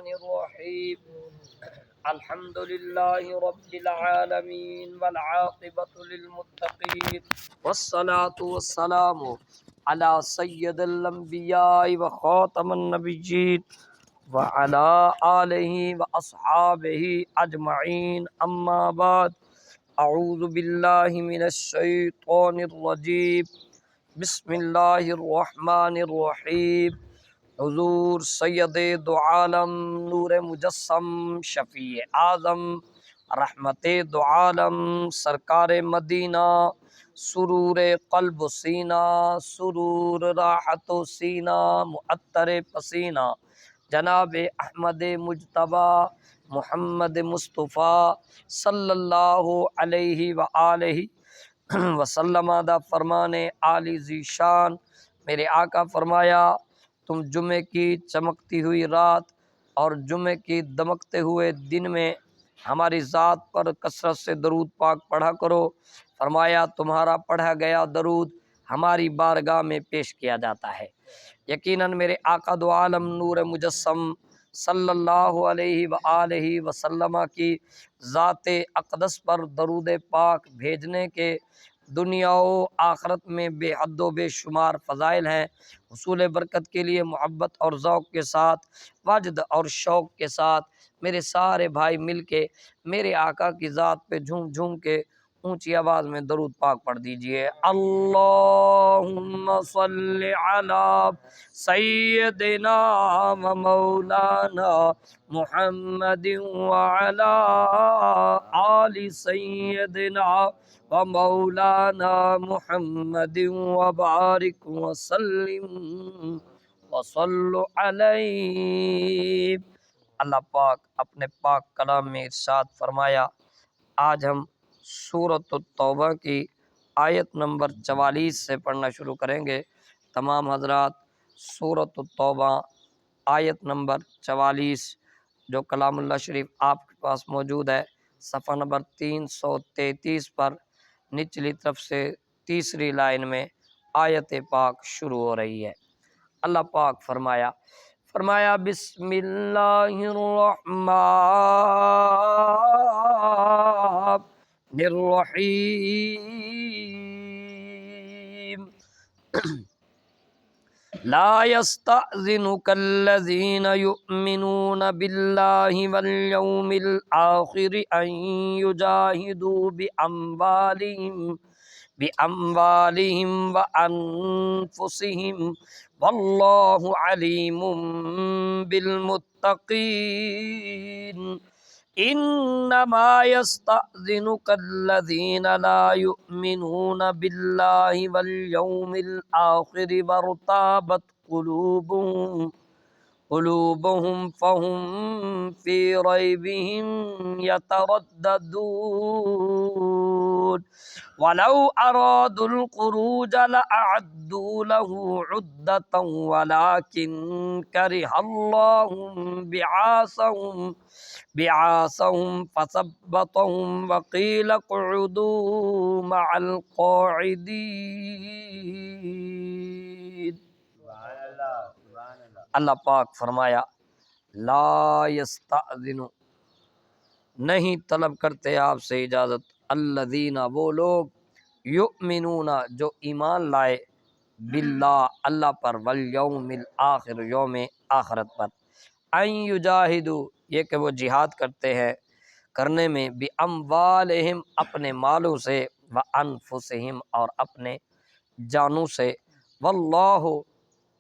الرحمن الرحيم الحمد لله رب العالمين والعاقبة للمتقين والصلاة والسلام على سيد الأنبياء وخاتم النبيين وعلى آله وأصحابه أجمعين أما بعد أعوذ بالله من الشيطان الرجيم بسم اللہ الرحمن الرحیم حضور سید دو عالم نور مجسم شفیع اعظم رحمت دو عالم سرکار مدینہ سرور قلب و سینہ سرور راحت و سینہ معطر پسینہ جناب احمد مجتبی محمد مصطفیٰ صلی اللہ علیہ وآلہ وسلم دا فرمانے عالی ذیشان میرے آقا فرمایا تم جمعے کی چمکتی ہوئی رات اور جمعے کی دمکتے ہوئے دن میں ہماری ذات پر کثرت سے درود پاک پڑھا کرو۔ فرمایا تمہارا پڑھا گیا درود ہماری بارگاہ میں پیش کیا جاتا ہے۔ یقیناً میرے آقا دو عالم نور مجسم صلی اللہ علیہ وآلہ وسلم کی ذات اقدس پر درود پاک بھیجنے کے دنیا و آخرت میں بے حد و بے شمار فضائل ہیں۔ حصول برکت کے لیے محبت اور ذوق کے ساتھ وجد اور شوق کے ساتھ میرے سارے بھائی مل کے میرے آقا کی ذات پہ جھوم جھوم کے اونچی آواز میں درود پاک پڑھ دیجئے۔ اللہم صل علی سیدنا و مولانا محمد وعلی آل سیدنا و مولانا محمد وبارک وسلم وصلو علیہ۔ اللہ پاک اپنے پاک کلام میں ارشاد فرمایا۔ آج ہم سورۃ التوبہ کی آیت نمبر 44 سے پڑھنا شروع کریں گے۔ تمام حضرات سورۃ التوبہ آیت نمبر 44 جو کلام اللہ شریف آپ کے پاس موجود ہے، صفحہ نمبر 333 پر نچلی طرف سے تیسری لائن میں آیت پاک شروع ہو رہی ہے۔ اللہ پاک فرمایا بسم اللہ الرحمن الرحیم لا يستأذنك الذين يؤمنون بالله واليوم الآخر أن يجاهدوا بأموالهم وأنفسهم والله عليم بالمتقين انما يستأذنك الذين لا يؤمنون بالله واليوم الآخر وارتابت قلوبهم فهم في ريبهم يترددون ولو أرادوا الخروج لأعدوا له عدة ولكن كره الله بعاثهم فثبطهم وقيل اقعدوا مع القاعدين۔ اللہ پاک فرمایا لا یستأذن نہیں طلب کرتے آپ سے اجازت الذین وہ لوگ یؤمنون جو ایمان لائے باللہ اللہ پر والیوم الآخر یوم آخرت پر ان یجاہدوا یہ کہ وہ جہاد کرتے ہیں کرنے میں باموالہم اپنے مالوں سے وانفسہم اور اپنے جانوں سے واللہ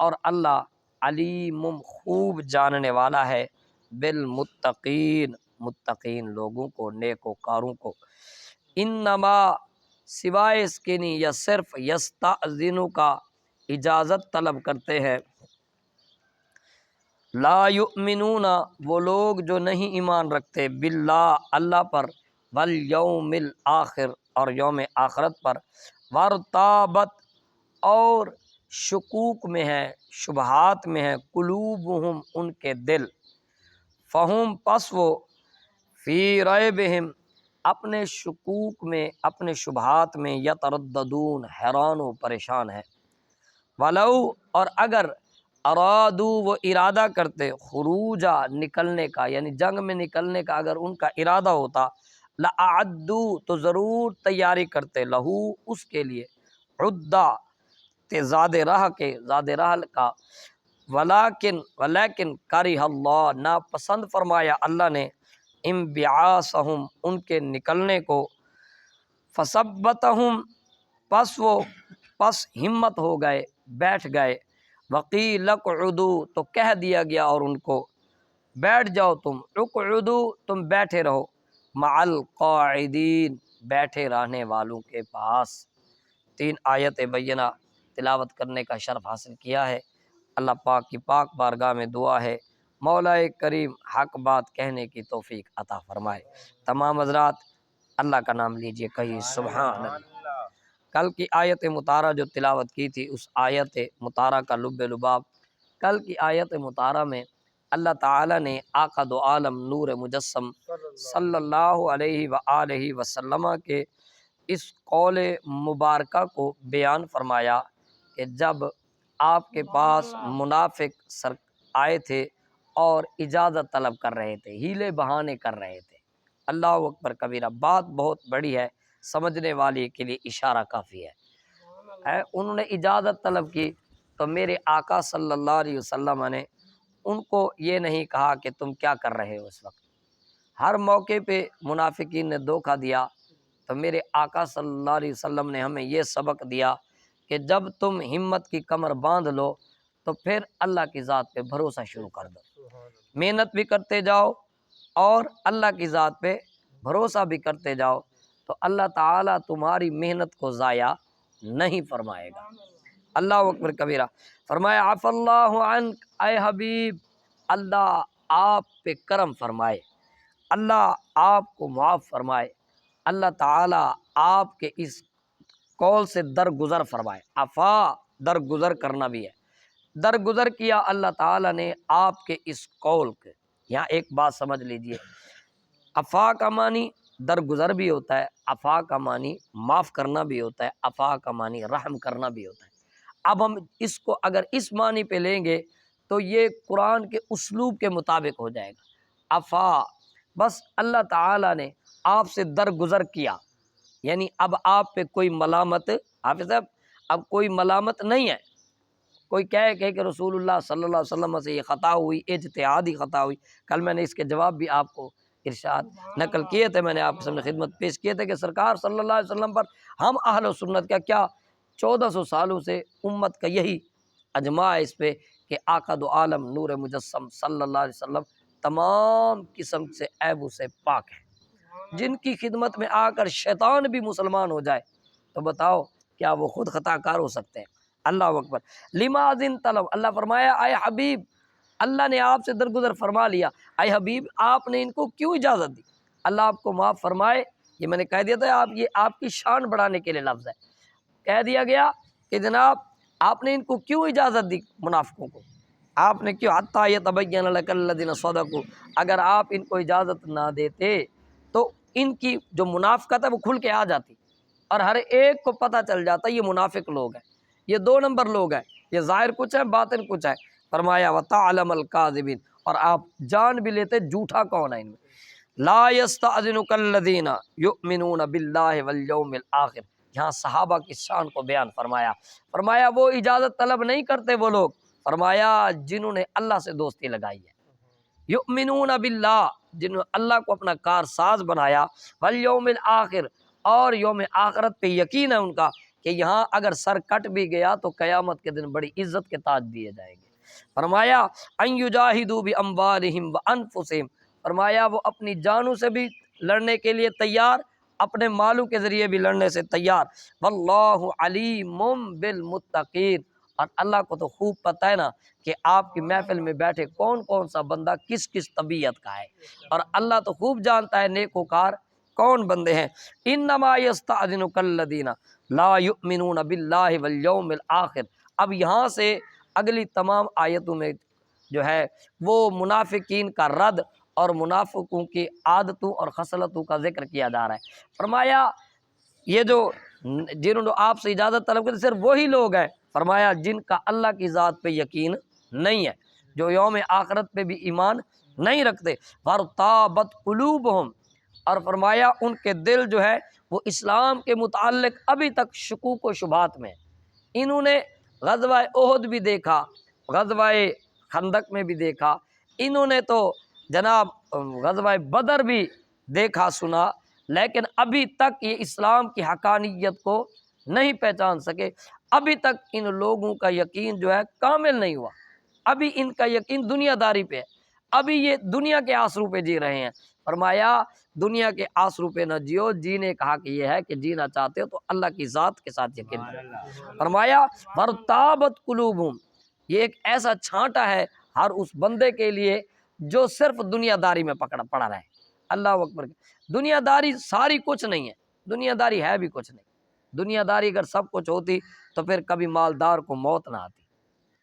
اور اللہ علیم خوب جاننے والا ہے بالمتقین متقین لوگوں کو نیکوکاروں کو۔ انما سوائے اس کے نہیں یا صرف یستأذنو کا اجازت طلب کرتے ہیں لا یؤمنون وہ لوگ جو نہیں ایمان رکھتے باللہ اللہ پر والیوم الآخر اور یوم آخرت پر وارتابت اور شکوک میں ہے شبہات میں ہے قلوبہم ان کے دل فہم پس وہ فی ریبہم اپنے شکوک میں اپنے شبہات میں یترددون حیران و پریشان ہے ولو اور اگر ارادو وہ ارادہ کرتے، خروجا نکلنے کا، یعنی جنگ میں نکلنے کا اگر ان کا ارادہ ہوتا، لأعدو تو ضرور تیاری کرتے، لہو اس کے لیے، عدہ تے زاد راہ کے، زاد راہ کا، ولیکن کرہ اللہ ناپسند فرمایا اللہ نے، انبعاثہم ان کے نکلنے کو، فثبتہم پس ہمت ہو گئے، بیٹھ گئے، وقیل اقعدوا تو کہہ دیا گیا اور ان کو بیٹھ جاؤ تم، اقعدوا تم بیٹھے رہو، مع القاعدین بیٹھے رہنے والوں کے پاس۔ 3 آیت بینہ تلاوت کرنے کا شرف حاصل کیا ہے۔ اللہ پاک کی پاک بارگاہ میں دعا ہے مولا کریم حق بات کہنے کی توفیق عطا فرمائے۔ تمام حضرات اللہ کا نام لیجئے، کہیے سبحان اللہ۔ کل کی آیت مطالعہ جو تلاوت کی تھی، اس آیت مطالعہ کا لب لباب، کل کی آیت مطالعہ میں اللہ تعالیٰ نے آقا دو عالم نور مجسم صلی اللہ علیہ وآلہ وسلم کے اس قول مبارکہ کو بیان فرمایا کہ جب آپ کے پاس منافق آئے تھے اور اجازت طلب کر رہے تھے، ہیلے بہانے کر رہے تھے، اللہ اکبر کبیرہ، بات بہت بڑی ہے، سمجھنے والے کے لیے اشارہ کافی ہے۔ انہوں نے اجازت طلب کی تو میرے آقا صلی اللہ علیہ وسلم نے ان کو یہ نہیں کہا کہ تم کیا کر رہے ہو اس وقت۔ ہر موقع پہ منافقین نے دھوکہ دیا، تو میرے آقا صلی اللہ علیہ وسلم نے ہمیں یہ سبق دیا کہ جب تم ہمت کی کمر باندھ لو تو پھر اللہ کی ذات پہ بھروسہ شروع کر دو، محنت بھی کرتے جاؤ اور اللہ کی ذات پہ بھروسہ بھی کرتے جاؤ، تو اللہ تعالیٰ تمہاری محنت کو ضائع نہیں فرمائے گا۔ اللہ اکبر کبیرہ۔ فرمایا عفا اللہ عنک، اے حبیب اللہ آپ پہ کرم فرمائے، اللہ آپ کو معاف فرمائے، اللہ تعالیٰ آپ کے اس قول سے درگزر فرمائے۔ عفا درگزر کرنا بھی ہے، درگزر کیا اللہ تعالیٰ نے آپ کے اس قول کے۔ یہاں ایک بات سمجھ لیجئے، عفا کا معنی درگزر بھی ہوتا ہے، عفا کا معنی معاف کرنا بھی ہوتا ہے، عفا کا معنی رحم کرنا بھی ہوتا ہے۔ اب ہم اس کو اگر اس معنی پہ لیں گے تو یہ قرآن کے اسلوب کے مطابق ہو جائے گا۔ عفا بس اللہ تعالیٰ نے آپ سے درگزر کیا، یعنی اب آپ پہ کوئی ملامت، حافظ صاحب اب کوئی ملامت نہیں ہے۔ کوئی کہے کہ رسول اللہ صلی اللہ علیہ وسلم سے یہ خطا ہوئی، اجتہادی خطا ہوئی، کل میں نے اس کے جواب بھی آپ کو ارشاد نقل کیے تھے، میں نے آپ سامنے خدمت پیش کیے تھے کہ سرکار صلی اللہ علیہ وسلم پر ہم اہل و سنت کا کیا 1400 سالوں سے امت کا یہی اجماع ہے اس پہ کہ آقا دو عالم نور مجسم صلی اللہ علیہ وسلم تمام قسم سے عیبوں سے پاک ہے۔ جن کی خدمت میں آ کر شیطان بھی مسلمان ہو جائے تو بتاؤ کیا وہ خود خطا کار ہو سکتے ہیں؟ اللہ اکبر۔ لما اذن طلب، اللہ فرمایا اے حبیب، اللہ نے آپ سے درگزر فرما لیا، اے حبیب آپ نے ان کو کیوں اجازت دی؟ اللہ آپ کو معاف فرمائے، یہ میں نے کہہ دیا تھا، یہ آپ کی شان بڑھانے کے لیے لفظ ہے۔ کہہ دیا گیا کہ جناب آپ نے ان کو کیوں اجازت دی، منافقوں کو آپ نے کیوں، حتیٰ یتبین لک الذین صدقوا، اگر آپ ان کو اجازت نہ دیتے تو ان کی جو منافقت ہے وہ کھل کے آ جاتی اور ہر ایک کو پتہ چل جاتا یہ منافق لوگ ہیں، یہ 2 نمبر لوگ ہیں، یہ ظاہر کچھ ہے باطن کچھ ہے۔ فرمایا وتعلم الکاذبین، اور آپ جان بھی لیتے جھوٹا کون ہے ان میں۔ لا یستأذنک الذین یؤمنون باللہ والیوم الآخر، یہاں صحابہ کی شان کو بیان فرمایا، فرمایا وہ اجازت طلب نہیں کرتے وہ لوگ، فرمایا جنہوں نے اللہ سے دوستی لگائی ہے، یؤمنون باللہ جنہوں نے اللہ کو اپنا کارساز بنایا، والیوم الآخر اور یوم آخرت پہ یقین ہے ان کا کہ یہاں اگر سر کٹ بھی گیا تو قیامت کے دن بڑی عزت کے تاج دیے جائیں گے۔ فرمایا ان یجاہدوا باموالہم وانفسہم، فرمایا وہ اپنی جانوں سے بھی لڑنے کے لیے تیار، اپنے مالوں کے ذریعے بھی لڑنے سے تیار، واللہ علیم بالمتقین، اور اللہ کو تو خوب پتہ ہے نا کہ آپ کی محفل میں بیٹھے کون کون سا بندہ کس کس طبیعت کا ہے، اور اللہ تو خوب جانتا ہے نیکوکار کون بندے ہیں۔ انما یستأذنک الذین لا یؤمنون باللہ والیوم الآخر، اب یہاں سے اگلی تمام آیتوں میں جو ہے وہ منافقین کا رد اور منافقوں کی عادتوں اور خصلتوں کا ذکر کیا جا رہا ہے۔ فرمایا یہ جو جنہوں نے آپ سے اجازت طلب کی صرف وہی لوگ ہیں، فرمایا جن کا اللہ کی ذات پہ یقین نہیں ہے، جو یوم آخرت پہ بھی ایمان نہیں رکھتے۔ وَارْتَابَتْ قُلُوبُهُمْ، اور فرمایا ان کے دل جو ہے وہ اسلام کے متعلق ابھی تک شکوک و شبہات میں ہیں۔ انہوں نے غزوہ احد بھی دیکھا، غزوہ خندق میں بھی دیکھا، انہوں نے تو جناب غزوہ بدر بھی دیکھا سنا، لیکن ابھی تک یہ اسلام کی حقانیت کو نہیں پہچان سکے۔ ابھی تک ان لوگوں کا یقین جو ہے کامل نہیں ہوا، ابھی ان کا یقین دنیا داری پہ ہے، ابھی یہ دنیا کے آسروں پہ جی رہے ہیں۔ فرمایا دنیا کے آسروں پہ نہ جیو، جینے کا حق یہ ہے کہ جینا چاہتے ہو تو اللہ کی ذات کے ساتھ یقین کرو۔ فرمایا وَارْتَابَتْ قُلُوبُهُمْ، یہ ایک ایسا چھانٹا ہے ہر اس بندے کے لیے جو صرف دنیا داری میں پڑا رہے۔ اللہ اکبر۔ دنیا داری ساری کچھ نہیں ہے، دنیا داری ہے بھی کچھ نہیں۔ دنیا داری اگر سب کچھ ہوتی تو پھر کبھی مالدار کو موت نہ آتی،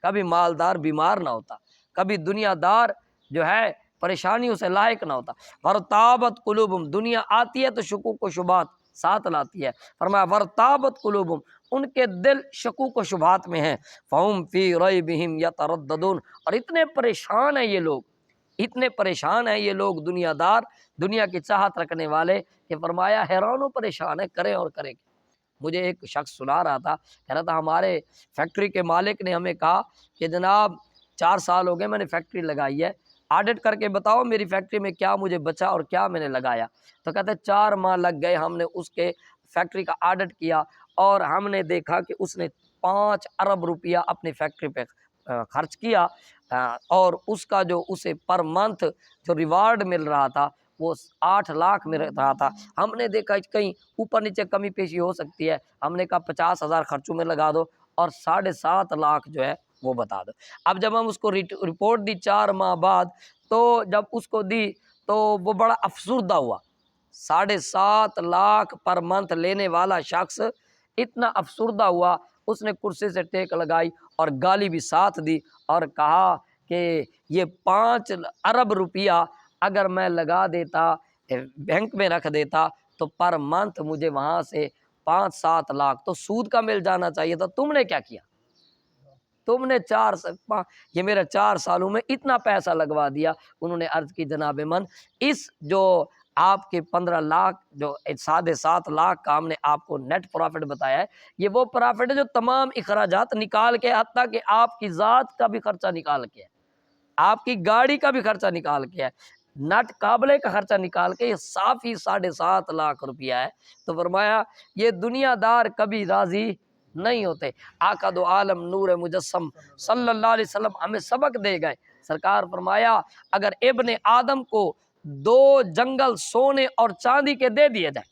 کبھی مالدار بیمار نہ ہوتا، کبھی دنیا دار جو ہے پریشانیوں سے لاحق نہ ہوتا۔ وَارْتَابَتْ قُلُوبُهُمْ، دنیا آتی ہے تو شکوک و شبہات ساتھ لاتی ہے۔ فرمایا وَارْتَابَتْ قُلُوبُهُمْ، ان کے دل شکوک و شبہات میں ہیں۔ فَهُمْ فِي رَيْبِهِمْ يَتَرَدَّدُونَ، اور اتنے پریشان ہیں یہ لوگ، اتنے پریشان ہیں یہ لوگ دنیا دار، دنیا کی چاہت رکھنے والے، کہ فرمایا حیران و پریشان ہے، کریں اور کریں۔ مجھے ایک شخص سنا رہا تھا، کہہ رہا تھا ہمارے فیکٹری کے مالک نے ہمیں کہا کہ جناب 4 سال ہو گئے میں نے فیکٹری لگائی ہے، آڈٹ کر کے بتاؤ میری فیکٹری میں کیا مجھے بچا اور کیا میں نے لگایا۔ تو کہتے 4 ماہ لگ گئے، ہم نے اس کے فیکٹری کا آڈٹ کیا اور ہم نے دیکھا کہ اس نے 5 ارب روپیہ اپنی فیکٹری پہ خرچ کیا، اور اس کا جو اسے پر منتھ جو ریوارڈ مل رہا تھا وہ 8 لاکھ مل رہا تھا۔ ہم نے دیکھا کہیں اوپر نیچے کمی پیشی ہو سکتی ہے، ہم نے کہا 50,000 خرچوں میں لگا دو اور 7.5 لاکھ جو ہے وہ بتا دو۔ اب جب ہم اس کو رپورٹ دی 4 ماہ بعد، تو جب اس کو دی تو وہ بڑا افسردہ ہوا۔ 7.5 لاکھ پر منتھ لینے والا شخص اتنا افسردہ ہوا، اس نے کرسی سے ٹیک لگائی اور گالی بھی ساتھ دی اور کہا کہ یہ 5 ارب روپیہ اگر میں لگا دیتا، بینک میں رکھ دیتا، تو پر منتھ مجھے وہاں سے 5-7 لاکھ تو سود کا مل جانا چاہیے تھا۔ تم نے کیا کیا؟ تم نے یہ میرا 4 سالوں میں اتنا پیسہ لگوا دیا۔ انہوں نے عرض کی جناب من، اس جو آپ کے 15 لاکھ جو 7.5 لاکھ کا ہم نے آپ کو نیٹ پروفٹ بتایا ہے، یہ وہ پروفٹ ہے جو تمام اخراجات نکال کے، حتیٰ کہ آپ کی ذات کا بھی خرچہ نکال کے ہے، آپ کی گاڑی کا بھی خرچہ نکال کے ہے، نٹ قابلے کا خرچہ نکال کے، یہ صاف ہی 7.5 لاکھ روپیہ ہے۔ تو فرمایا یہ دنیا دار کبھی راضی نہیں ہوتے۔ آقا دو عالم نور مجسم صلی اللہ علیہ وسلم ہمیں سبق دے گئے۔ سرکار فرمایا اگر ابن آدم کو 2 جنگل سونے اور چاندی کے دے دیے جائیں،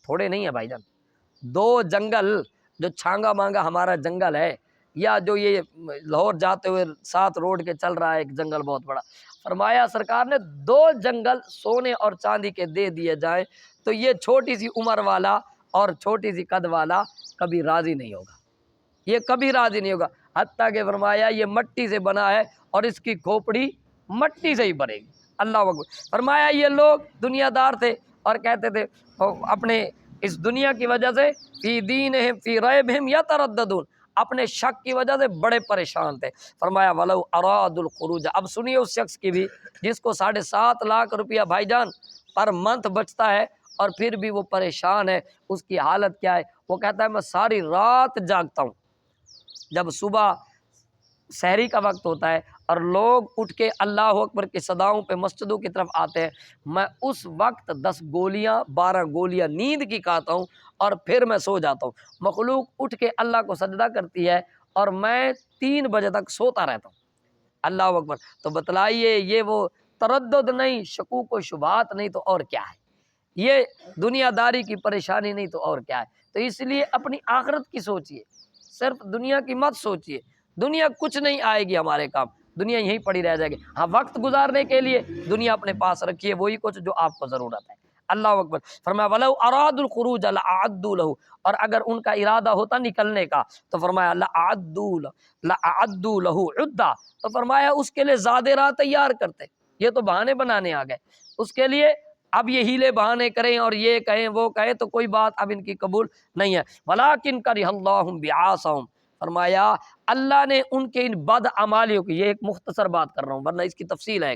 تھوڑے نہیں ہے بھائی جان، 2 جنگل، جو چھانگا مانگا ہمارا جنگل ہے، یا جو یہ لاہور جاتے ہوئے 7 روڈ کے چل رہا ہے ایک جنگل بہت بڑا، فرمایا سرکار نے 2 جنگل سونے اور چاندی کے دے دیے جائیں تو یہ چھوٹی سی عمر والا اور چھوٹی سی قد والا کبھی راضی نہیں ہوگا، یہ کبھی راضی نہیں ہوگا، حتیٰ کہ فرمایا یہ مٹی سے بنا ہے اور اس کی کھوپڑی مٹی سے ہی بنے گی۔ اللہ اکبر۔ فرمایا یہ لوگ دنیا دار تھے اور کہتے تھے اپنے اس دنیا کی وجہ سے فی دینہم فی ریبہم یترددون، اپنے شک کی وجہ سے بڑے پریشان تھے۔ فرمایا ولو اراد الخروج، اب سنیے اس شخص کی بھی جس کو 7.5 لاکھ روپیہ بھائی جان پر منتھ بچتا ہے اور پھر بھی وہ پریشان ہے، اس کی حالت کیا ہے؟ وہ کہتا ہے میں ساری رات جاگتا ہوں، جب صبح سحری کا وقت ہوتا ہے اور لوگ اٹھ کے اللہ اکبر کی صداؤں پہ مسجدوں کی طرف آتے ہیں، میں اس وقت 10 گولیاں 12 گولیاں نیند کی کھاتا ہوں اور پھر میں سو جاتا ہوں۔ مخلوق اٹھ کے اللہ کو سجدہ کرتی ہے اور میں 3 بجے تک سوتا رہتا ہوں۔ اللہ اکبر۔ تو بتلائیے یہ وہ تردد نہیں، شکوک و شبہات نہیں تو اور کیا ہے؟ یہ دنیا داری کی پریشانی نہیں تو اور کیا ہے؟ تو اس لیے اپنی آخرت کی سوچئے، صرف دنیا کی مت سوچئے۔ دنیا کچھ نہیں آئے گی ہمارے کام، دنیا یہیں پڑی رہ جائے گی۔ ہاں وقت گزارنے کے لیے دنیا اپنے پاس رکھیے، وہی کچھ جو آپ کو ضرورت ہے۔ اللہ اکبر۔ فرمایا ولو اراد الخروج لأعدوا له، اور اگر ان کا ارادہ ہوتا نکلنے کا تو فرمایا لأعدوا له عدہ، تو فرمایا اس کے لیے زیادہ راہ تیار کرتے۔ یہ تو بہانے بنانے آ گئے، اس کے لیے اب یہ ہیلے بہانے کریں اور یہ کہیں وہ کہیں تو کوئی بات اب ان کی قبول نہیں ہے۔ ولیکن کرہ اللہ بعاثہم، فرمایا اللہ نے ان کے ان بد اعمالیوں کی، یہ ایک مختصر بات کر رہا ہوں ورنہ اس کی تفصیل ہے،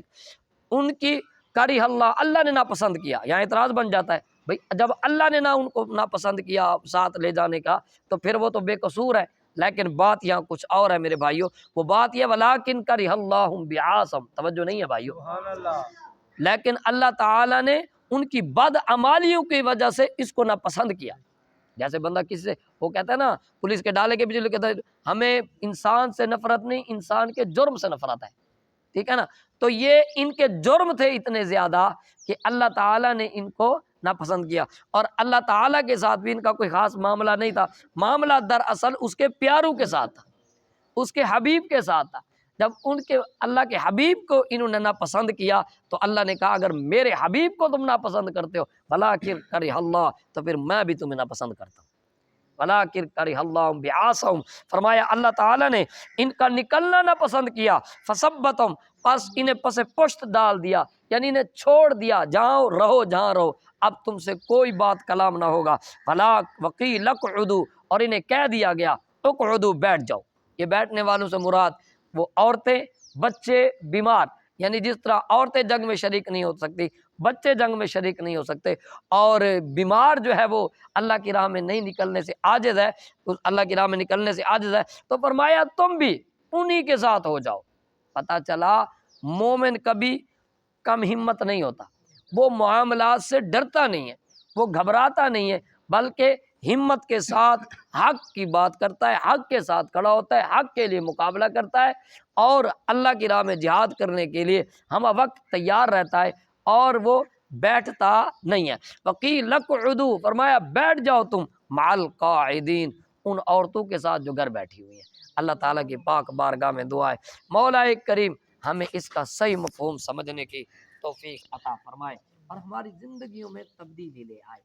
ان کی کری اللہ نے ناپسند کیا۔ یہاں اعتراض بن جاتا ہے بھئی جب اللہ نے نہ ان کو ناپسند کیا ساتھ لے جانے کا تو پھر وہ تو بے قصور ہے، لیکن بات یہاں کچھ اور ہے میرے بھائیو، وہ بات یہ ولیکن کرہ اللہ بعاصم، توجہ نہیں ہے بھائیو، لیکن اللہ تعالیٰ نے ان کی بد عمالیوں کی وجہ سے اس کو ناپسند کیا۔ جیسے بندہ کسی سے وہ کہتا ہے نا پولیس کے ڈالے کے پیچھے کہتا ہے ہمیں انسان سے نفرت نہیں، انسان کے جرم سے نفرت ہے، ٹھیک ہے نا، تو یہ ان کے جرم تھے اتنے زیادہ کہ اللہ تعالیٰ نے ان کو ناپسند کیا، اور اللہ تعالیٰ کے ساتھ بھی ان کا کوئی خاص معاملہ نہیں تھا، معاملہ دراصل اس کے پیاروں کے ساتھ تھا، اس کے حبیب کے ساتھ تھا۔ جب ان کے اللہ کے حبیب کو انہوں نے ناپسند کیا تو اللہ نے کہا اگر میرے حبیب کو تم ناپسند کرتے ہو ولیکن کرہ اللہ، تو پھر میں بھی تمہیں ناپسند کرتا ہوں، ولیکن کرہ اللہ بعاصم، فرمایا اللہ تعالیٰ نے ان کا نکلنا ناپسند کیا، فثبتہم، پس انہیں پس پشت ڈال دیا، یعنی انہیں چھوڑ دیا، جاؤ رہو جہاں رہو، اب تم سے کوئی بات کلام نہ ہوگا، وقیل اقعدوا، اور انہیں کہہ دیا گیا اقعدوا، بیٹھ جاؤ۔ یہ بیٹھنے والوں سے مراد وہ عورتیں، بچے، بیمار، یعنی جس طرح عورتیں جنگ میں شریک نہیں ہو سکتی، بچے جنگ میں شریک نہیں ہو سکتے، اور بیمار جو ہے وہ اللہ کی راہ میں نہیں نکلنے سے عاجز ہے، اللہ کی راہ میں نکلنے سے عاجز ہے، تو فرمایا تم بھی انہی کے ساتھ ہو جاؤ۔ پتہ چلا مومن کبھی کم ہمت نہیں ہوتا، وہ معاملات سے ڈرتا نہیں ہے، وہ گھبراتا نہیں ہے، بلکہ ہمت کے ساتھ حق کی بات کرتا ہے، حق کے ساتھ کھڑا ہوتا ہے، حق کے لیے مقابلہ کرتا ہے، اور اللہ کی راہ میں جہاد کرنے کے لیے ہم وقت تیار رہتا ہے، اور وہ بیٹھتا نہیں ہے۔ وقیل اقعدوا، فرمایا بیٹھ جاؤ تم مع القاعدین، ان عورتوں کے ساتھ جو گھر بیٹھی ہوئی ہیں۔ اللہ تعالیٰ کی پاک بارگاہ میں دعا ہے مولا کریم ہمیں اس کا صحیح مفہوم سمجھنے کی توفیق عطا فرمائے اور ہماری زندگیوں میں تبدیلی لے آئے۔